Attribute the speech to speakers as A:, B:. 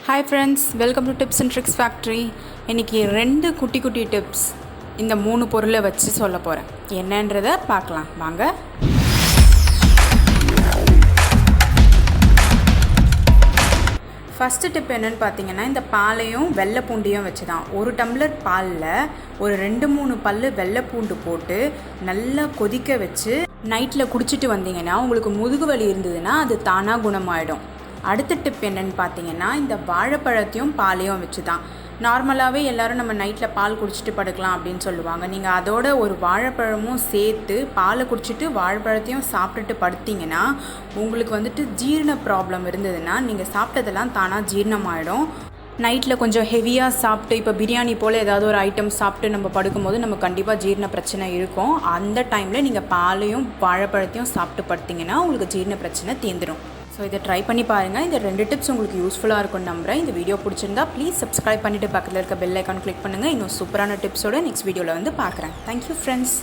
A: Hi friends, welcome to Tips and Tricks Factory. இன்னைக்கு ரெண்டு குட்டி குட்டி டிப்ஸ் இந்த மூணு பொருளை வச்சு சொல்ல போகிறேன். என்னன்றதை பார்க்கலாம் வாங்க. ஃபஸ்ட்டு டிப் என்னென்னு பார்த்தீங்கன்னா, இந்த பாலையும் வெள்ளை பூண்டையும் வச்சு தான். ஒரு டம்ளர் பாலில் ஒரு 2-3 பல் வெள்ளை பூண்டு போட்டு நல்லா கொதிக்க வச்சு நைட்டில் குடிச்சிட்டு வந்தீங்கன்னா உங்களுக்கு முதுகு வலி இருந்ததுன்னா அது தானாக குணமாயிடும். அடுத்த டிப் என்னென்னு பார்த்தீங்கன்னா, இந்த வாழைப்பழத்தையும் பாலையும் வச்சு தான். நார்மலாகவே எல்லோரும் நம்ம நைட்டில் பால் குடிச்சிட்டு படுக்கலாம் அப்படின்னு சொல்லுவாங்க. நீங்கள் அதோட ஒரு வாழைப்பழமும் சேர்த்து பாலை குடிச்சிட்டு வாழைப்பழத்தையும் சாப்பிட்டுட்டு படுத்திங்கன்னா உங்களுக்கு ஜீரண ப்ராப்ளம் இருந்ததுன்னா நீங்கள் சாப்பிட்டதெல்லாம் தானாக ஜீரணமாயிடும். நைட்டில் கொஞ்சம் ஹெவியாக சாப்பிட்டு இப்போ பிரியாணி போல் ஏதாவது ஒரு ஐட்டம் சாப்பிட்டு நம்ம படுக்கும்போது நம்ம கண்டிப்பாக ஜீரண பிரச்சனை இருக்கும். அந்த டைமில் நீங்கள் பாலையும் வாழைப்பழத்தையும் சாப்பிட்டு படுத்திங்கன்னா உங்களுக்கு ஜீரண பிரச்சனை தீர்ந்துடும். ஸோ இதை ட்ரை பண்ணி பாருங்கள். இந்த 2 டிப்ஸ் உங்களுக்கு யூஸ்ஃபுல்லாக இருக்கும்னு நம்புகிறேன். இந்த வீடியோ பிடிச்சிருந்தா ப்ளீஸ் சப்ஸ்கிரைப் பண்ணிவிட்டு பக்கத்தில் இருக்க பெல் ஐக்கான் கிளிக் பண்ணுங்கள். இன்னும் சூப்பரான டிப்ஸோட நெக்ஸ்ட் வீடியோவில் பார்க்குறேன். Thank you friends.